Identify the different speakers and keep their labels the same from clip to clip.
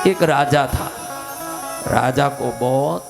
Speaker 1: एक राजा था। राजा को बहुत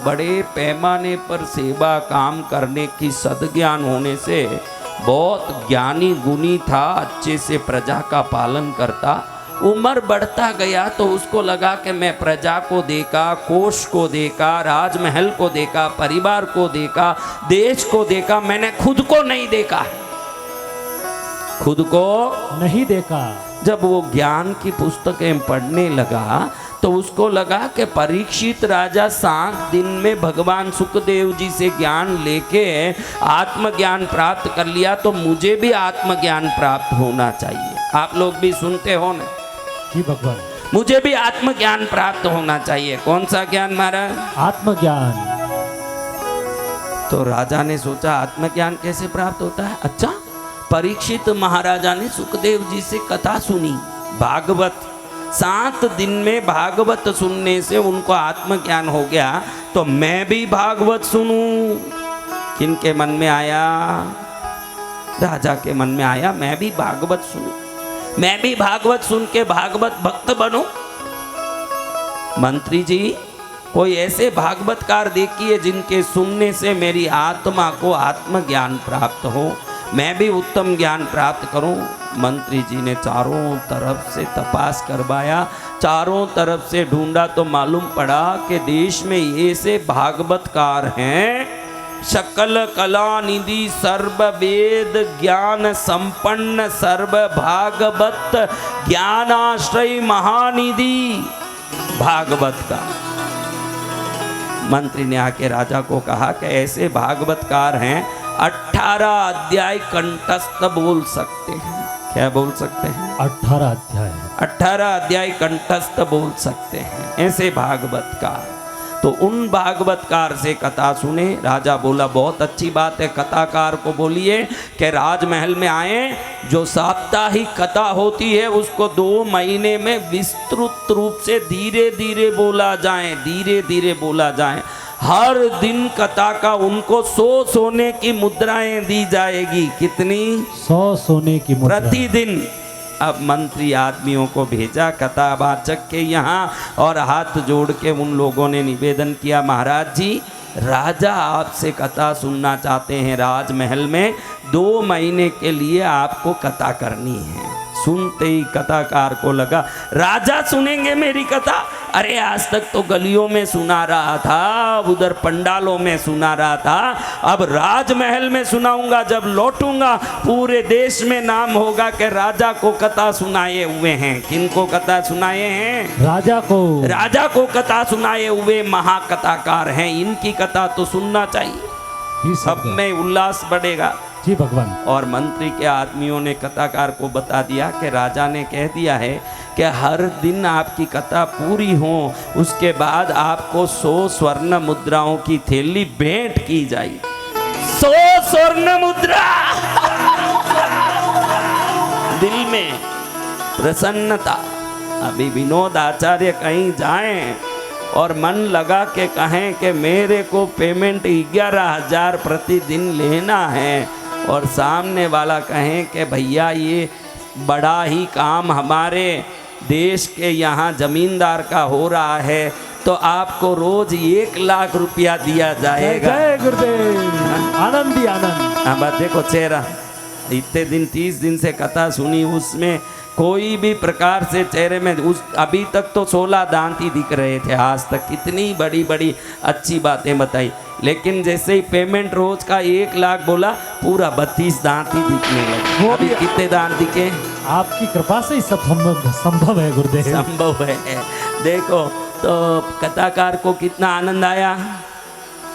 Speaker 1: बड़े पैमाने पर सेवा काम करने की सद्ज्ञान होने से बहुत ज्ञानी गुणी था, अच्छे से प्रजा का पालन करता। उम्र बढ़ता गया तो उसको लगा कि मैं प्रजा को देखा, कोष को देखा, राजमहल को देखा, परिवार को देखा, देश को देखा, मैंने खुद को नहीं देखा, खुद को
Speaker 2: नहीं देखा।
Speaker 1: जब वो ज्ञान की पुस्तकें पढ़ने लगा तो उसको लगा कि परीक्षित राजा 7 दिन में भगवान सुखदेव जी से ज्ञान लेके आत्मज्ञान प्राप्त कर लिया, तो मुझे भी आत्मज्ञान प्राप्त होना चाहिए। आप लोग भी सुनते हो ना
Speaker 2: जी भगवान,
Speaker 1: मुझे भी आत्मज्ञान प्राप्त होना चाहिए। कौन सा ज्ञान महाराज?
Speaker 2: आत्मज्ञान।
Speaker 1: तो राजा ने सोचा आत्मज्ञान कैसे प्राप्त होता है। अच्छा, परीक्षित महाराजा ने सुखदेव जी से कथा सुनी, भागवत। 7 दिन में भागवत सुनने से उनको आत्मज्ञान हो गया, तो मैं भी भागवत सुनूं। किनके मन में आया? राजा के मन में आया, मैं भी भागवत सुनूं, मैं भी भागवत सुन के भागवत भक्त बनूं। मंत्री जी, कोई ऐसे भागवतकार देखिए जिनके सुनने से मेरी आत्मा को आत्मज्ञान प्राप्त हो, मैं भी उत्तम ज्ञान प्राप्त करूं। मंत्री जी ने चारों तरफ से तपास करवाया, चारों तरफ से ढूंढा तो मालूम पड़ा कि देश में ऐसे भागवतकार हैं, सकल कला निधि सर्व वेद ज्ञान संपन्न सर्व भागवत ज्ञानाश्रय महानिधि भागवत का। मंत्री ने आके राजा को कहा कि ऐसे भागवतकार हैं, 18 अध्याय कंठस्थ बोल सकते हैं। क्या बोल सकते हैं?
Speaker 2: 18 अध्याय।
Speaker 1: 18 अध्याय कंठस्थ बोल सकते हैं ऐसे भागवतकार। तो उन भागवतकार से कथा सुने। राजा बोला बहुत अच्छी बात है, कथाकार को बोलिए कि राजमहल में आए, जो साप्ताहिक कथा होती है उसको 2 महीने में विस्तृत रूप से धीरे धीरे बोला जाए, धीरे धीरे बोला जाए। हर दिन कथा का उनको 100 सोने की मुद्राएं दी जाएगी। कितनी?
Speaker 2: 100 सोने की मुद्रा
Speaker 1: प्रतिदिन। अब मंत्री आदमियों को भेजा कथावाचक के यहाँ, और हाथ जोड़ के उन लोगों ने निवेदन किया, महाराज जी, राजा आपसे कथा सुनना चाहते हैं राजमहल में, 2 महीने के लिए आपको कथा करनी है। सुनते ही कथाकार को लगा राजा सुनेंगे मेरी कथा? अरे आज तक तो गलियों में सुना रहा था, उधर पंडालों में सुना रहा था, अब राजमहल में सुनाऊंगा। जब लौटूंगा पूरे देश में नाम होगा कि राजा को कथा सुनाए हुए हैं। किनको कथा सुनाए हैं?
Speaker 2: राजा को।
Speaker 1: राजा को कथा सुनाए हुए महाकथाकार हैं, इनकी कथा तो सुनना चाहिए, सब में उल्लास बढ़ेगा।
Speaker 2: जी भगवान।
Speaker 1: और मंत्री के आदमियों ने कथाकार को बता दिया कि राजा ने कह दिया है कि हर दिन आपकी कथा पूरी हो, उसके बाद आपको 100 स्वर्ण मुद्राओं की थैली भेंट की जाएगी। 100 स्वर्ण मुद्रा। दिल में प्रसन्नता। अभी विनोद आचार्य कहीं जाएं और मन लगा के कहें कि मेरे को पेमेंट 11,000 प्रतिदिन लेना है, और सामने वाला कहें कि भैया ये बड़ा ही काम हमारे देश के यहाँ जमींदार का हो रहा है, तो आपको रोज 1 लाख रुपया दिया जाएगा।
Speaker 2: जय गुरुदेव। आनंद ही आनंद।
Speaker 1: अब देखो चेहरा, इतने दिन 30 दिन से कथा सुनी, उसमें कोई भी प्रकार से चेहरे में अभी तक तो 16 दांत ही दिख रहे थे, आज तक कितनी बड़ी बड़ी अच्छी बातें बताई, लेकिन जैसे ही पेमेंट रोज का 1 लाख बोला, पूरा 32 दांत ही दिखने लगे। वो भी कितने दांत दिखे?
Speaker 2: आपकी कृपा से ही सब संभव है गुरुदेव।
Speaker 1: संभव है। देखो तो कथाकार को कितना आनंद आया।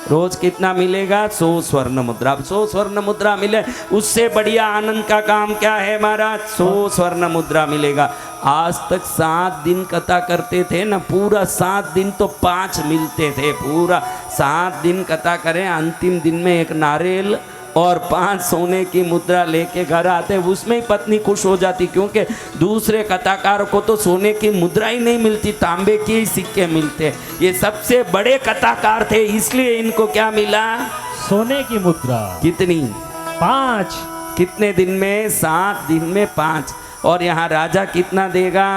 Speaker 1: रोज कितना मिलेगा? 100 स्वर्ण मुद्रा। 100 स्वर्ण मुद्रा मिले, उससे बढ़िया आनंद का काम क्या है महाराज? 100 स्वर्ण मुद्रा मिलेगा। आज तक 7 दिन कथा करते थे ना, पूरा 7 दिन तो 5 मिलते थे, पूरा 7 दिन कथा करें, अंतिम दिन में 1 नारियल और 5 सोने की मुद्रा लेके घर आते, उसमें ही पत्नी खुश हो जाती, क्योंकि दूसरे कथाकार को तो सोने की मुद्रा ही नहीं मिलती, तांबे के ही सिक्के मिलते। ये सबसे बड़े कथाकार थे, इसलिए इनको क्या मिला?
Speaker 2: सोने की मुद्रा।
Speaker 1: कितनी?
Speaker 2: 5।
Speaker 1: कितने दिन में? 7 दिन में 5। और यहाँ राजा कितना देगा?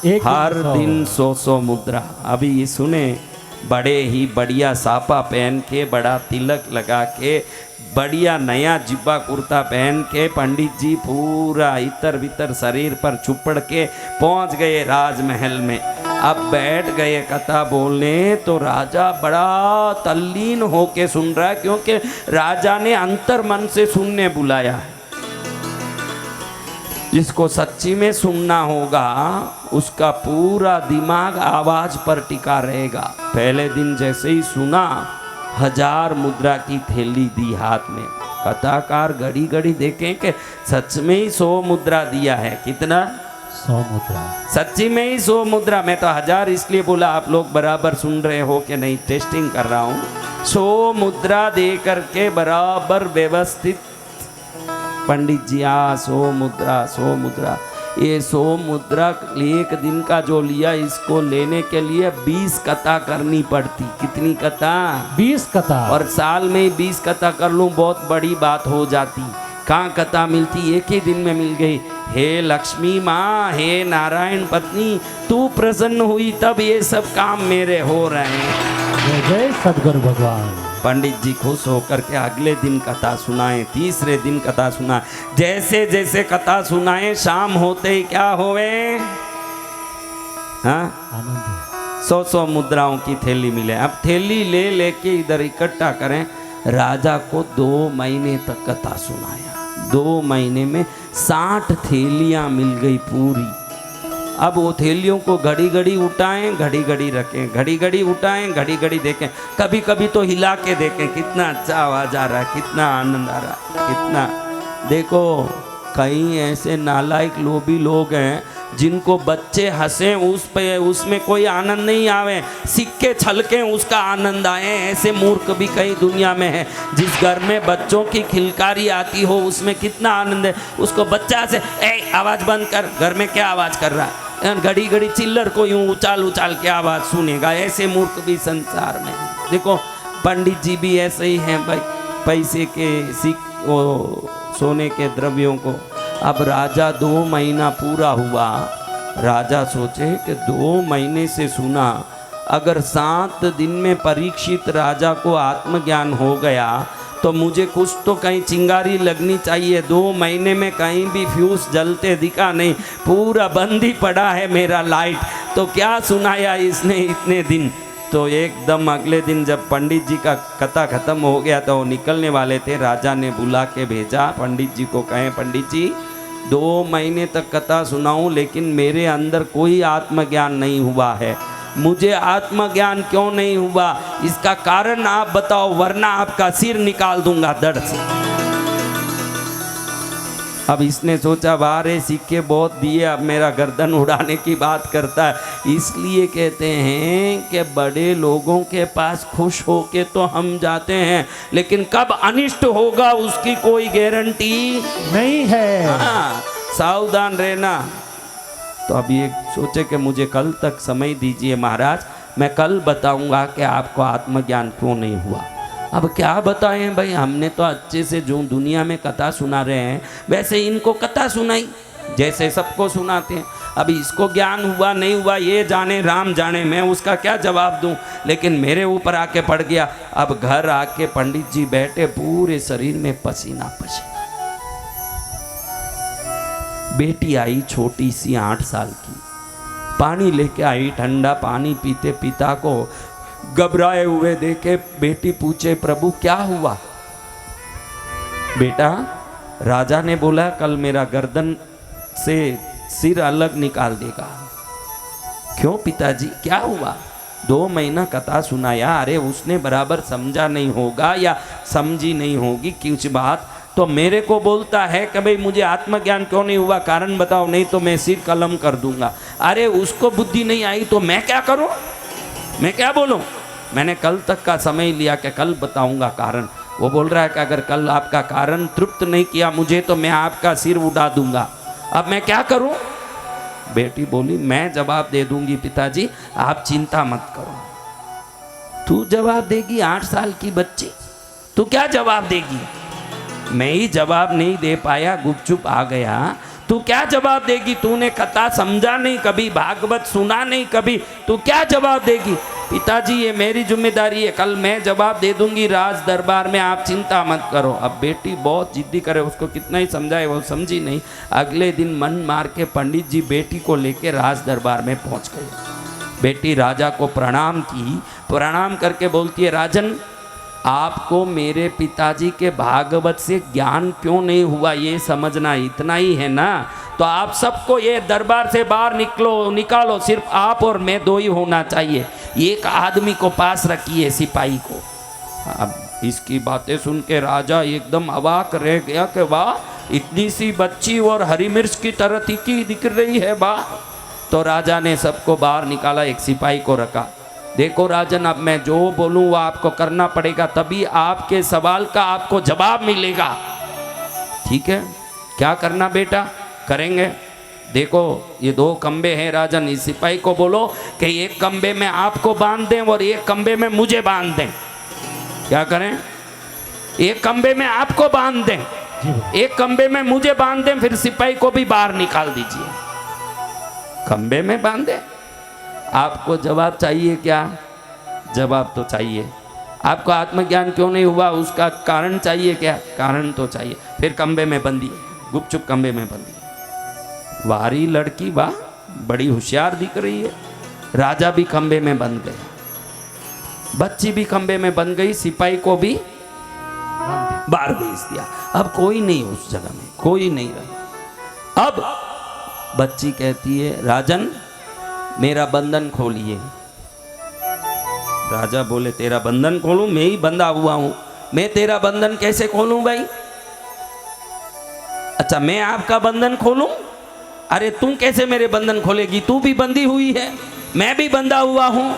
Speaker 2: एक
Speaker 1: हर
Speaker 2: दिन 100।
Speaker 1: दिन 100 मुद्रा। अभी ये सुने, बड़े ही बढ़िया सापा पहन के, बड़ा तिलक लगा के, बढ़िया नया जिब्बा कुर्ता पहन के पंडित जी पूरा इतर बितर शरीर पर चुपड़ के पहुंच गए राजमहल में। अब बैठ गए कथा बोलने, तो राजा बड़ा तल्लीन होके सुन रहा है, क्योंकि राजा ने अंतर मन से सुनने बुलाया है। जिसको सच्ची में सुनना होगा उसका पूरा दिमाग आवाज पर टिका रहेगा। पहले दिन जैसे ही सुना, 1000 मुद्रा की थैली दी हाथ में। कथाकार घड़ी घड़ी देखें कि सच में ही 100 मुद्रा दिया है। कितना?
Speaker 2: 100 मुद्रा।
Speaker 1: सच्ची में ही 100 मुद्रा। मैं तो 1000 इसलिए बोला, आप लोग बराबर सुन रहे हो कि नहीं, टेस्टिंग कर रहा हूँ। 100 मुद्रा दे करके बराबर व्यवस्थित पंडित जी 100 मुद्रा 100 मुद्रा। ये 100 मुद्रा एक दिन का जो लिया, इसको लेने के लिए 20 कथा करनी पड़ती। कितनी कथा?
Speaker 2: 20 कथा।
Speaker 1: और साल में 20 कथा कर लूं बहुत बड़ी बात हो जाती। कहाँ कथा मिलती, एक ही दिन में मिल गई। हे लक्ष्मी माँ, हे नारायण पत्नी, तू प्रसन्न हुई तब ये सब काम मेरे हो रहे हैं।
Speaker 2: जय जय सदगुरु भगवान।
Speaker 1: पंडित जी खुश होकर के अगले दिन कथा सुनाए, तीसरे दिन कथा सुनाए। जैसे जैसे कथा सुनाए, शाम होते ही क्या होवे? हाँ,
Speaker 2: आनंद।
Speaker 1: 100 मुद्राओं की थैली मिले। अब थैली ले लेके इधर इकट्ठा करें। राजा को 2 महीने तक कथा सुनाया। 2 महीने में 60 थैलियां मिल गई पूरी। अब वो थैलियों को घड़ी घड़ी उठाएं, घड़ी घड़ी रखें, घड़ी घड़ी उठाएं, घड़ी घड़ी देखें, कभी कभी तो हिला के देखें कितना अच्छा आवाज आ रहा है, कितना आनंद आ रहा है, कितना। देखो, कई ऐसे नालायक लोभी लोग हैं जिनको बच्चे हंसे उस पे, उसमें कोई आनंद नहीं आवे, सिक्के छलके उसका आनंद आए। ऐसे मूर्ख भी कई दुनिया में है। जिस घर में बच्चों की खिलकारी आती हो उसमें कितना आनंद है। उसको बच्चा से आवाज बंद कर, घर में क्या आवाज कर रहा है, घड़ी घड़ी चिल्लर को यूं उछाल उछाल के आवाज सुनेगा। ऐसे मूर्ख भी संसार में है। देखो, पंडित जी भी ऐसे ही हैं भाई, पैसे के सोने के द्रव्यों को। अब राजा 2 महीना पूरा हुआ। राजा सोचे कि 2 महीने से सुना, अगर 7 दिन में परीक्षित राजा को आत्मज्ञान हो गया तो मुझे कुछ तो कहीं चिंगारी लगनी चाहिए। 2 महीने में कहीं भी फ्यूज जलते दिखा नहीं, पूरा बंद ही पड़ा है मेरा लाइट। तो क्या सुनाया इसने इतने दिन। तो एकदम अगले दिन जब पंडित जी का कथा खत्म हो गया तो वो निकलने वाले थे, राजा ने बुला के भेजा पंडित जी को। कहें, पंडित जी 2 महीने तक कथा सुनाऊं लेकिन मेरे अंदर कोई आत्मज्ञान नहीं हुआ है। मुझे आत्मज्ञान क्यों नहीं हुआ, इसका कारण आप बताओ, वरना आपका सिर निकाल दूंगा धड़ से। अब इसने सोचा, बारे सिक्के बहुत दिए, अब मेरा गर्दन उड़ाने की बात करता है। इसलिए कहते हैं कि बड़े लोगों के पास खुश होके तो हम जाते हैं, लेकिन कब अनिष्ट होगा उसकी कोई गारंटी
Speaker 2: नहीं है।
Speaker 1: हाँ, सावधान रहना। तो अब ये सोचे कि मुझे कल तक समय दीजिए महाराज, मैं कल बताऊंगा कि आपको आत्मज्ञान क्यों नहीं हुआ। अब क्या बताएं भाई, हमने तो अच्छे से जो दुनिया में कथा सुना रहे हैं वैसे इनको कथा सुनाई, जैसे सबको सुनाते हैं। अब इसको ज्ञान हुआ नहीं हुआ ये जाने राम जाने, मैं उसका क्या जवाब दूं। लेकिन मेरे ऊपर आके पड़ गया। अब घर आके पंडित जी बैठे, पूरे शरीर में पसीना पसीना। बेटी आई छोटी सी 8 साल की, पानी लेके आई, ठंडा पानी पीते पिता को घबराए हुए देखे बेटी पूछे, प्रभु क्या हुआ? बेटा, राजा ने बोला कल मेरा गर्दन से सिर अलग निकाल देगा। क्यों पिताजी, क्या हुआ? 2 महीना कथा सुनाया, अरे उसने बराबर समझा नहीं होगा या समझी नहीं होगी कुछ बात, तो मेरे को बोलता है कि भाई मुझे आत्मज्ञान क्यों नहीं हुआ, कारण बताओ, नहीं तो मैं सिर कलम कर दूंगा। अरे उसको बुद्धि नहीं आई तो मैं क्या करूं, मैं क्या बोलूं? मैंने कल तक का समय लिया कि कल बताऊंगा कारण। वो बोल रहा है कि अगर कल आपका कारण तृप्त नहीं किया मुझे तो मैं आपका सिर उड़ा दूंगा। अब मैं क्या करूं? बेटी बोली, मैं जवाब दे दूंगी पिताजी, आप चिंता मत करो। तू जवाब देगी? 8 साल की बच्ची, तू क्या जवाब देगी? मैं ही जवाब नहीं दे पाया, गुपचुप आ गया। तू क्या जवाब देगी? तूने कथा समझा नहीं कभी, भागवत सुना नहीं कभी, तू क्या जवाब देगी? पिताजी ये मेरी जिम्मेदारी है, कल मैं जवाब दे दूंगी राज दरबार में, आप चिंता मत करो। अब बेटी बहुत जिद्दी करे, उसको कितना ही समझाए वो समझी नहीं। अगले दिन मन मार के पंडित जी बेटी को लेके राज दरबार में पहुंच गए। बेटी राजा को प्रणाम की, प्रणाम करके बोलती है, राजन आपको मेरे पिताजी के भागवत से ज्ञान क्यों नहीं हुआ ये समझना, इतना ही है ना? तो आप सबको ये दरबार से बाहर निकालो, सिर्फ आप और मैं दो ही होना चाहिए। एक आदमी को पास रखिए, सिपाही को। अब इसकी बातें सुन के राजा एकदम अवाक रह गया कि वाह, इतनी सी बच्ची और हरी मिर्च की तरह तीखी दिख रही है वाह। तो राजा ने सबको बाहर निकाला, एक सिपाही को रखा। देखो राजन, अब मैं जो बोलूँ वो आपको करना पड़ेगा, तभी आपके सवाल का आपको जवाब मिलेगा। ठीक है, क्या करना बेटा? करेंगे। देखो ये दो खंबे हैं राजन, इस सिपाही को बोलो कि एक खंबे में आपको बांध दें और एक खंबे में मुझे बांध दें। क्या करें? एक खंबे में आपको बांध दें, एक खंबे में मुझे बांध दें, फिर सिपाही को भी बाहर निकाल दीजिए। खंबे में बांधे? आपको जवाब चाहिए क्या? जवाब तो चाहिए। आपको आत्मज्ञान क्यों नहीं हुआ उसका कारण चाहिए क्या? कारण तो चाहिए। फिर खंबे में बंदी, गुपचुप खंबे में बंदी। वारी लड़की वाह, बड़ी होशियार दिख रही है। राजा भी खंबे में बंद गए, बच्ची भी खंबे में बंद गई, सिपाही को भी बाहर भेज दिया। अब कोई नहीं उस जगह में, कोई नहीं रहा। अब बच्ची कहती है, राजन मेरा बंधन खोलिए। राजा बोले, तेरा बंधन खोलूं? मैं ही बंधा हुआ हूं, मैं तेरा बंधन कैसे खोलूं भाई? अच्छा मैं आपका बंधन खोलूं? अरे तू कैसे मेरे बंधन खोलेगी? तू भी बंधी हुई है, मैं भी बंधा हुआ हूं।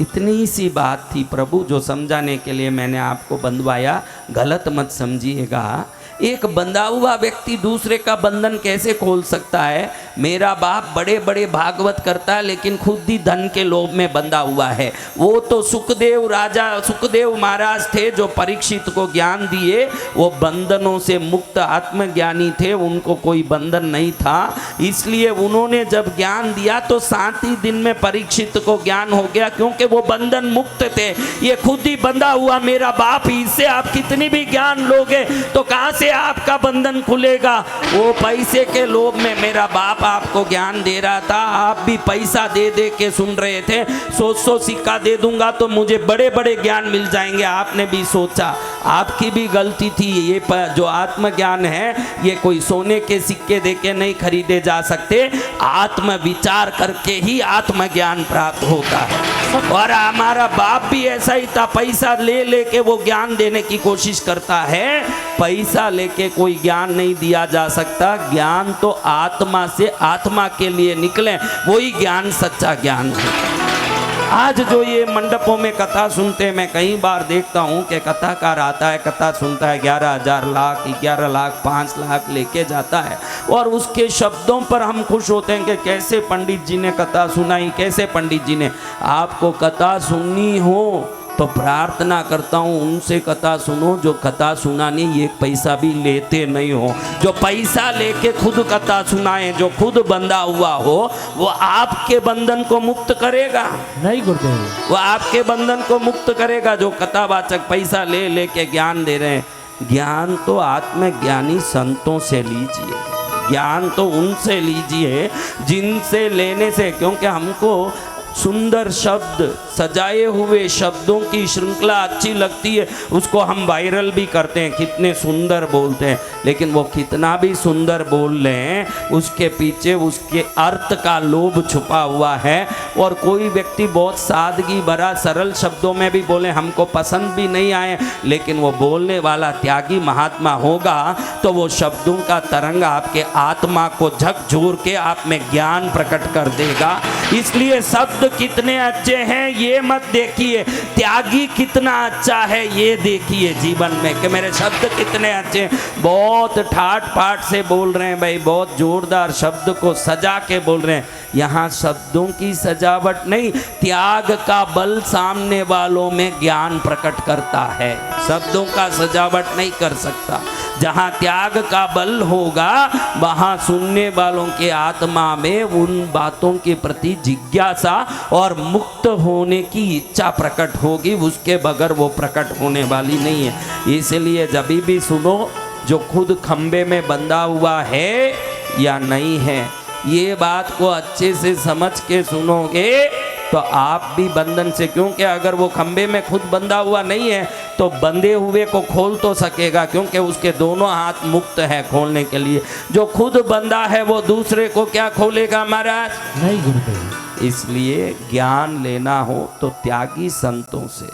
Speaker 1: इतनी सी बात थी प्रभु जो समझाने के लिए मैंने आपको बंधवाया, गलत मत समझिएगा। एक बंधा हुआ व्यक्ति दूसरे का बंधन कैसे खोल सकता है? मेरा बाप बड़े बड़े भागवत करता है लेकिन खुद ही धन के लोभ में बंधा हुआ है। वो तो सुखदेव राजा, सुखदेव महाराज थे जो परीक्षित को ज्ञान दिए, वो बंधनों से मुक्त आत्मज्ञानी थे, उनको कोई बंधन नहीं था। इसलिए उन्होंने जब ज्ञान दिया तो 7 ही दिन में परीक्षित को ज्ञान हो गया, क्योंकि वो बंधन मुक्त थे। ये खुद ही बंधा हुआ मेरा बाप ही, इससे आप कितनी भी ज्ञान लोगे तो कहाँ से आपका बंधन खुलेगा? वो पैसे के लोभ में मेरा बाप आपको ज्ञान दे रहा था, आप भी पैसा दे दे के सुन रहे थे। 100 सिक्का दे दूंगा तो मुझे बड़े बड़े ज्ञान मिल जाएंगे, आपने भी सोचा। आपकी भी गलती थी। ये जो आत्मज्ञान है ये कोई सोने के सिक्के दे के नहीं खरीदे जा सकते, आत्म विचार करके ही आत्मज्ञान प्राप्त होता है। और हमारा बाप भी ऐसा ही था, पैसा ले लेके वो ज्ञान देने की कोशिश करता है। पैसा लेके कोई ज्ञान नहीं दिया जा सकता, ज्ञान तो आत्मा से आत्मा के लिए निकले, वही ज्ञान सच्चा ज्ञान है। आज जो ये मंडपों में कथा सुनते, मैं कई बार देखता हूँ कि कथाकार आता है, कथा सुनता है, 11,000 लाख 11 लाख 5 लाख लेके जाता है, और उसके शब्दों पर हम खुश होते हैं कि कैसे पंडित जी ने कथा सुनाई, कैसे पंडित जी ने। आपको कथा सुननी हो तो प्रार्थना करता हूँ उनसे कथा सुनो जो कथा सुनाने एक पैसा भी लेते नहीं हो, जो पैसा लेके खुद कथा सुनाए, जो खुद बंधा हुआ हो। वो आपके बंधन को मुक्त करेगा
Speaker 2: नहीं गुरुदेव,
Speaker 1: वो आपके बंधन को मुक्त करेगा। जो कथावाचक पैसा ले लेके ज्ञान दे रहे हैं, ज्ञान तो आत्मज्ञानी संतों से लीजिए, ज्ञान तो उनसे लीजिए जिनसे लेने से, क्योंकि हमको सुंदर शब्द, सजाए हुए शब्दों की श्रृंखला अच्छी लगती है, उसको हम वायरल भी करते हैं, कितने सुंदर बोलते हैं। लेकिन वो कितना भी सुंदर बोल लें, उसके पीछे उसके अर्थ का लोभ छुपा हुआ है। और कोई व्यक्ति बहुत सादगी भरा सरल शब्दों में भी बोले, हमको पसंद भी नहीं आए, लेकिन वो बोलने वाला त्यागी महात्मा होगा तो वो शब्दों का तरंग आपके आत्मा को झकझोर के आप में ज्ञान प्रकट कर देगा। इसलिए शब्द कितने अच्छे हैं ये मत देखिए, त्यागी कितना अच्छा है ये देखिए जीवन में, कि मेरे शब्द कितने अच्छे हैं। बहुत ठाट पाट से बोल रहे हैं भाई, बहुत जोरदार शब्द को सजा के बोल रहे हैं। यहाँ शब्दों की सजावट नहीं, त्याग का बल सामने वालों में ज्ञान प्रकट करता है। शब्दों का सजावट नहीं कर सकता। जहाँ त्याग का बल होगा वहाँ सुनने वालों के आत्मा में उन बातों के प्रति जिज्ञासा और मुक्त होने की इच्छा प्रकट होगी, उसके बगैर वो प्रकट होने वाली नहीं है। इसलिए जब भी सुनो, जो खुद खंबे में बंधा हुआ है या नहीं है, ये बात को अच्छे से समझ के सुनोगे तो आप भी बंधन से, क्योंकि अगर वो खंबे में खुद बंधा हुआ नहीं है तो बंधे हुए को खोल तो सकेगा, क्योंकि उसके दोनों हाथ मुक्त है खोलने के लिए। जो खुद बंधा है वो दूसरे को क्या खोलेगा महाराज?
Speaker 2: नहीं गुरुदेव।
Speaker 1: इसलिए ज्ञान लेना हो तो त्यागी संतों से,